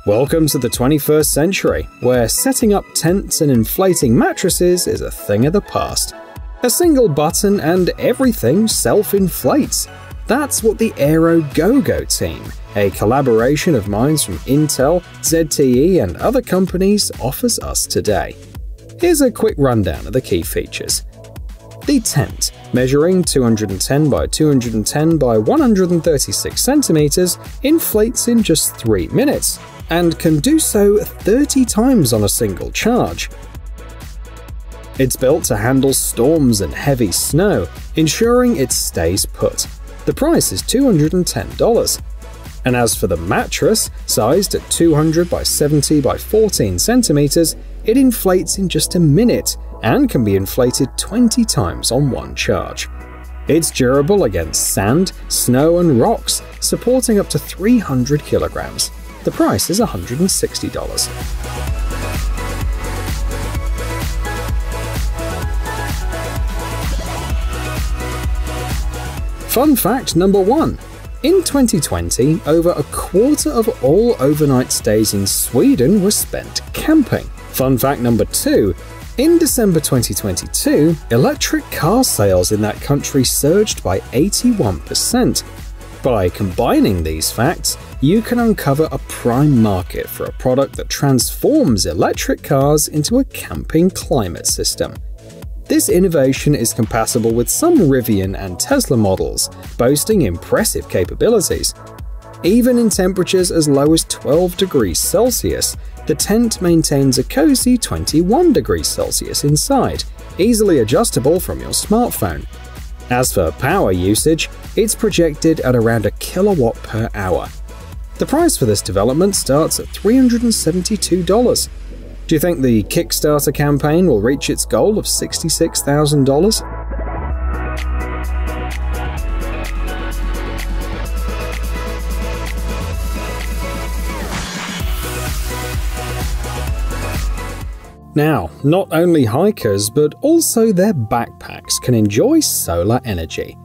Welcome to the 21st century, where setting up tents and inflating mattresses is a thing of the past. A single button and everything self-inflates. That's what the Aero Go-Go team, a collaboration of minds from Intel, ZTE, and other companies, offers us today. Here's a quick rundown of the key features. The tent, measuring 210 by 210 by 136 centimeters, inflates in just 3 minutes, and can do so 30 times on a single charge. It's built to handle storms and heavy snow, ensuring it stays put. The price is $210. And as for the mattress, sized at 200 by 70 by 14 centimeters, it inflates in just a minute and can be inflated 20 times on one charge. It's durable against sand, snow, and rocks, supporting up to 300 kilograms. The price is $160. Fun fact number 1. In 2020, over a quarter of all overnight stays in Sweden were spent camping. Fun fact number 2. In December 2022, electric car sales in that country surged by 81%. By combining these facts, you can uncover a prime market for a product that transforms electric cars into a camping climate system. This innovation is compatible with some Rivian and Tesla models, boasting impressive capabilities. Even in temperatures as low as 12 degrees Celsius, the tent maintains a cozy 21 degrees Celsius inside, easily adjustable from your smartphone. As for power usage, it's projected at around 1 kilowatt per hour. The price for this development starts at $372. Do you think the Kickstarter campaign will reach its goal of $66,000? Now, not only hikers, but also their backpacks can enjoy solar energy.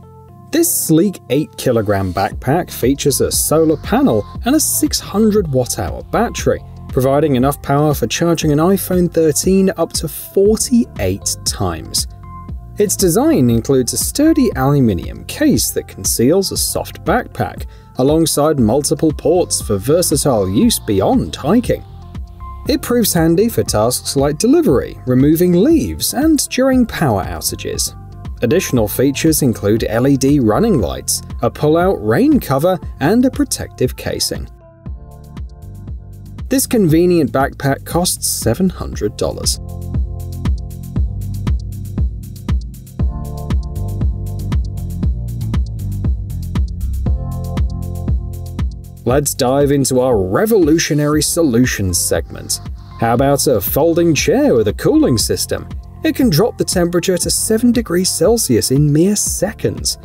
This sleek 8-kilogram backpack features a solar panel and a 600 watt-hour battery, providing enough power for charging an iPhone 13 up to 48 times. Its design includes a sturdy aluminium case that conceals a soft backpack, alongside multiple ports for versatile use beyond hiking. It proves handy for tasks like delivery, removing leaves, and during power outages. Additional features include LED running lights, a pull-out rain cover, and a protective casing. This convenient backpack costs $700. Let's dive into our revolutionary solutions segment. How about a folding chair with a cooling system? It can drop the temperature to 7 degrees Celsius in mere seconds.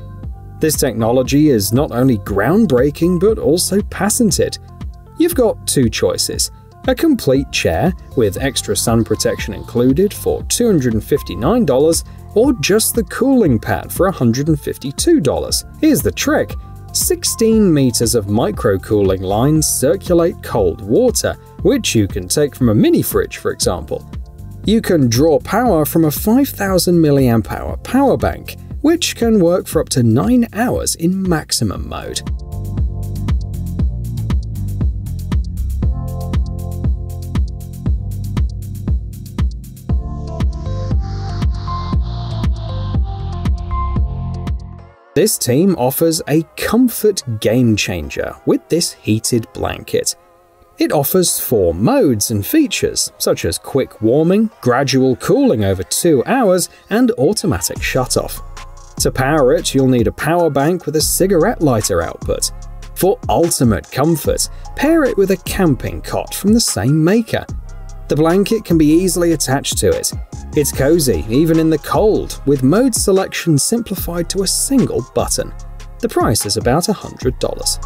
This technology is not only groundbreaking but also patented. You've got 2 choices: a complete chair with extra sun protection included for $259, or just the cooling pad for $152. Here's the trick: 16 meters of micro-cooling lines circulate cold water, which you can take from a mini-fridge, for example. You can draw power from a 5,000 mAh power bank, which can work for up to 9 hours in maximum mode. This team offers a comfort game-changer with this heated blanket. It offers 4 modes and features, such as quick warming, gradual cooling over 2 hours, and automatic shutoff. To power it, you'll need a power bank with a cigarette lighter output. For ultimate comfort, pair it with a camping cot from the same maker. The blanket can be easily attached to it. It's cozy, even in the cold, with mode selection simplified to a single button. The price is about $100.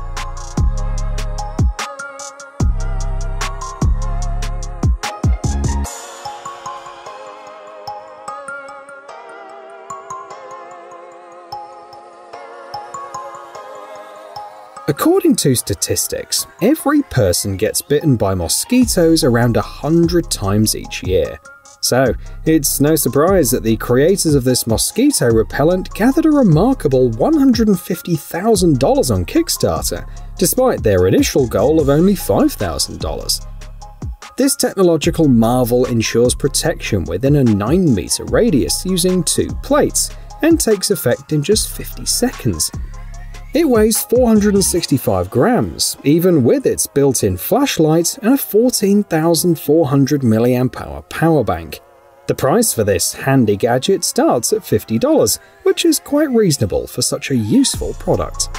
According to statistics, every person gets bitten by mosquitoes around 100 times each year. So, it's no surprise that the creators of this mosquito repellent gathered a remarkable $150,000 on Kickstarter, despite their initial goal of only $5,000. This technological marvel ensures protection within a 9-meter radius using 2 plates, and takes effect in just 50 seconds. It weighs 465 grams, even with its built-in flashlight and a 14,400 mAh power bank. The price for this handy gadget starts at $50, which is quite reasonable for such a useful product.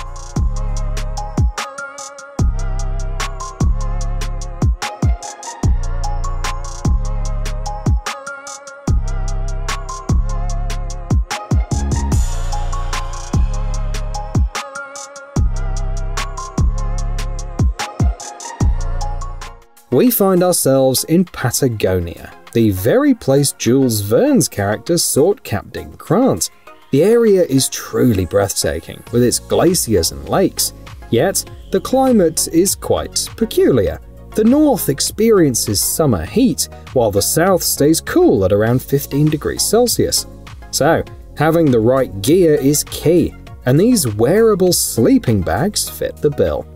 We find ourselves in Patagonia, the very place Jules Verne's character sought Captain Grant. The area is truly breathtaking, with its glaciers and lakes. Yet, the climate is quite peculiar. The north experiences summer heat, while the south stays cool at around 15 degrees Celsius. So, having the right gear is key, and these wearable sleeping bags fit the bill.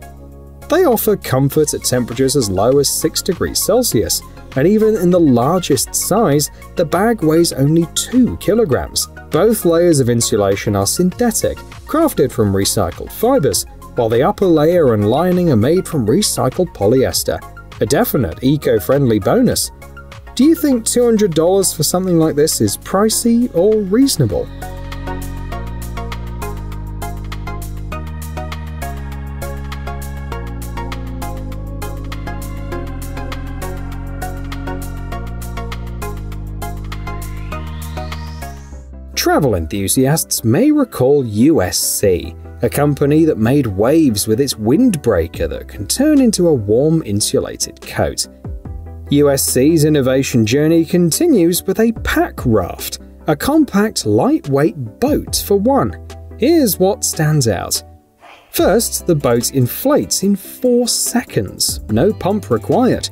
They offer comfort at temperatures as low as 6 degrees Celsius, and even in the largest size, the bag weighs only 2 kilograms. Both layers of insulation are synthetic, crafted from recycled fibers, while the upper layer and lining are made from recycled polyester, a definite eco-friendly bonus. Do you think $200 for something like this is pricey or reasonable? Travel enthusiasts may recall USC, a company that made waves with its windbreaker that can turn into a warm insulated coat. USC's innovation journey continues with a pack raft, a compact, lightweight boat for one. Here's what stands out. First, the boat inflates in 4 seconds, no pump required.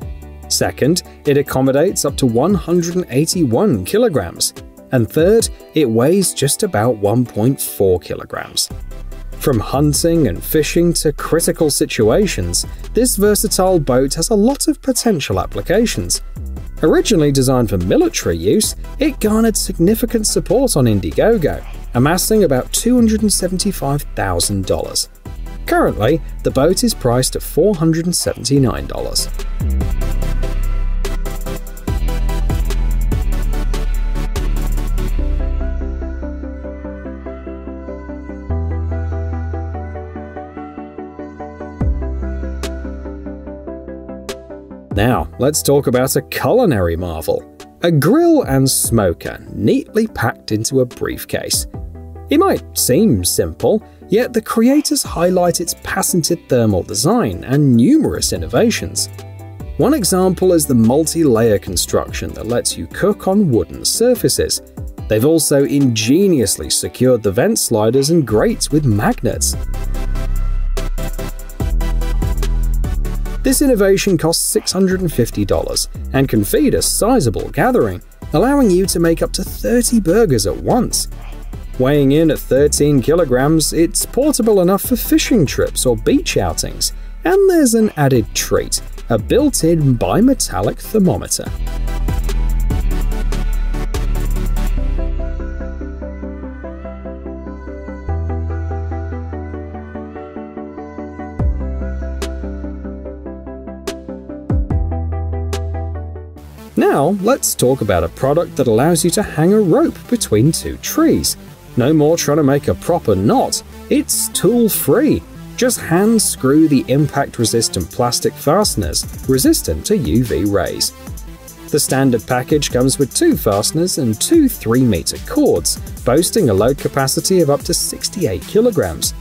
Second, it accommodates up to 181 kilograms. And third, it weighs just about 1.4 kilograms. From hunting and fishing to critical situations, this versatile boat has a lot of potential applications. Originally designed for military use, it garnered significant support on Indiegogo, amassing about $275,000. Currently, the boat is priced at $479. Now, let's talk about a culinary marvel. A grill and smoker neatly packed into a briefcase. It might seem simple, yet the creators highlight its patented thermal design and numerous innovations. One example is the multi-layer construction that lets you cook on wooden surfaces. They've also ingeniously secured the vent sliders and grates with magnets. This innovation costs $650 and can feed a sizable gathering, allowing you to make up to 30 burgers at once. Weighing in at 13 kilograms, it's portable enough for fishing trips or beach outings, and there's an added treat, a built-in bimetallic thermometer. Now, let's talk about a product that allows you to hang a rope between 2 trees. No more trying to make a proper knot, it's tool-free. Just hand screw the impact-resistant plastic fasteners, resistant to UV rays. The standard package comes with 2 fasteners and 2 3-meter cords, boasting a load capacity of up to 68 kilograms.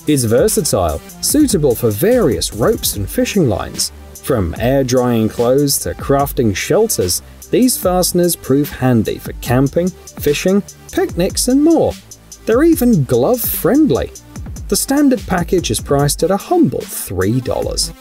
It's versatile, suitable for various ropes and fishing lines. From air-drying clothes to crafting shelters, these fasteners prove handy for camping, fishing, picnics, and more. They're even glove-friendly. The standard package is priced at a humble $3.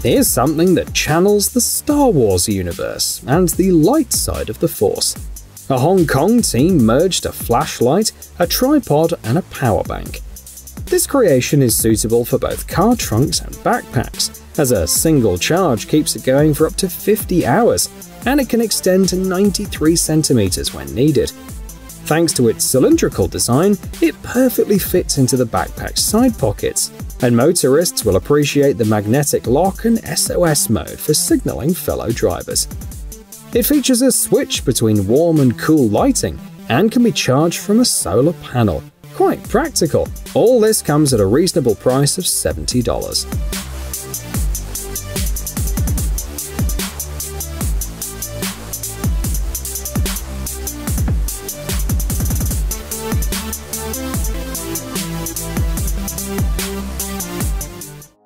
Here's something that channels the Star Wars universe and the light side of the Force. A Hong Kong team merged a flashlight, a tripod, and a power bank. This creation is suitable for both car trunks and backpacks, as a single charge keeps it going for up to 50 hours, and it can extend to 93 centimeters when needed. Thanks to its cylindrical design, it perfectly fits into the backpack's side pockets, and motorists will appreciate the magnetic lock and SOS mode for signaling fellow drivers. It features a switch between warm and cool lighting and can be charged from a solar panel. Quite practical. All this comes at a reasonable price of $70.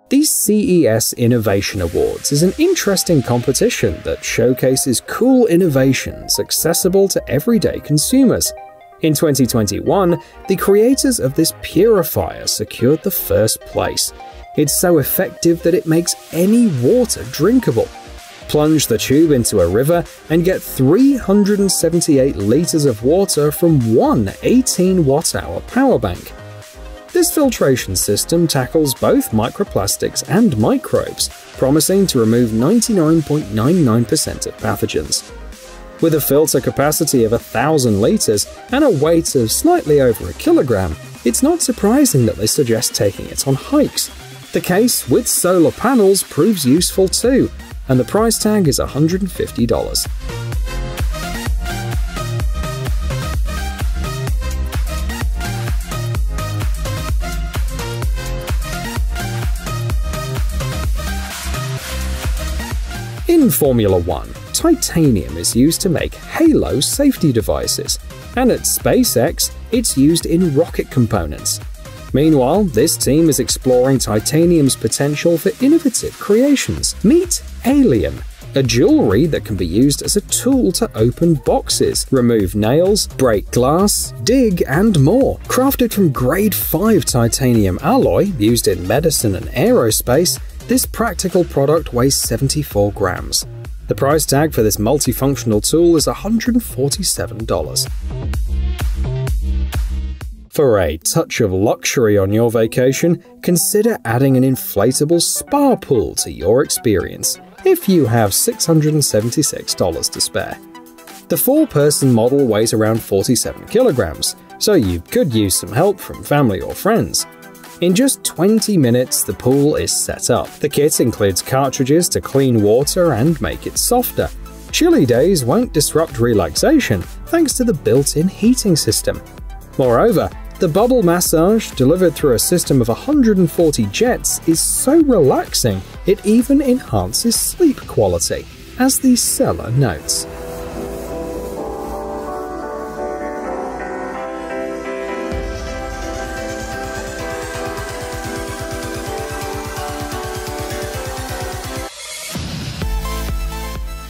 The CES Innovation Awards is an interesting competition that showcases cool innovations accessible to everyday consumers. In 2021, the creators of this purifier secured the first place. It's so effective that it makes any water drinkable. Plunge the tube into a river and get 378 liters of water from one 18 watt-hour power bank. This filtration system tackles both microplastics and microbes, promising to remove 99.99% of pathogens. With a filter capacity of 1,000 liters and a weight of slightly over a kilogram, it's not surprising that they suggest taking it on hikes. The case with solar panels proves useful too, and the price tag is $150. In Formula One, titanium is used to make halo safety devices, and at SpaceX, it's used in rocket components. Meanwhile, this team is exploring titanium's potential for innovative creations. Meet Alien, a jewelry that can be used as a tool to open boxes, remove nails, break glass, dig, and more. Crafted from grade 5 titanium alloy used in medicine and aerospace, this practical product weighs 74 grams. The price tag for this multifunctional tool is $147. For a touch of luxury on your vacation, consider adding an inflatable spa pool to your experience, if you have $676 to spare. The 4-person model weighs around 47 kilograms, so you could use some help from family or friends. In just 20 minutes, the pool is set up. The kit includes cartridges to clean water and make it softer. Chilly days won't disrupt relaxation thanks to the built-in heating system. Moreover, the bubble massage, delivered through a system of 140 jets, is so relaxing it even enhances sleep quality, as the seller notes.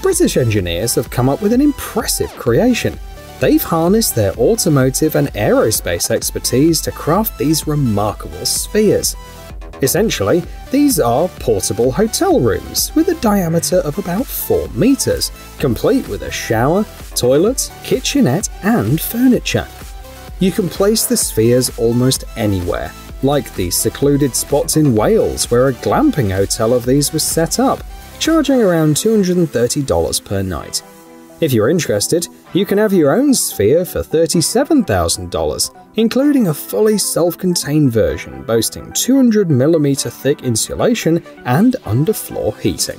British engineers have come up with an impressive creation. They've harnessed their automotive and aerospace expertise to craft these remarkable spheres. Essentially, these are portable hotel rooms with a diameter of about 4 meters, complete with a shower, toilet, kitchenette, and furniture. You can place the spheres almost anywhere, like the secluded spots in Wales where a glamping hotel of these was set up, charging around $230 per night. If you're interested, you can have your own sphere for $37,000, including a fully self-contained version boasting 200mm thick insulation and underfloor heating.